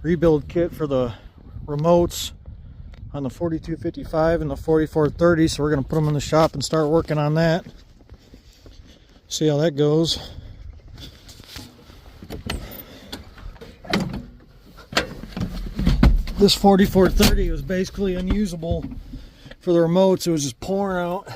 rebuild kit for the remotes on the 4255 and the 4430, so we're going to put them in the shop and start working on that. See how that goes. This 4430 was basically unusable for the remotes. It was just pouring out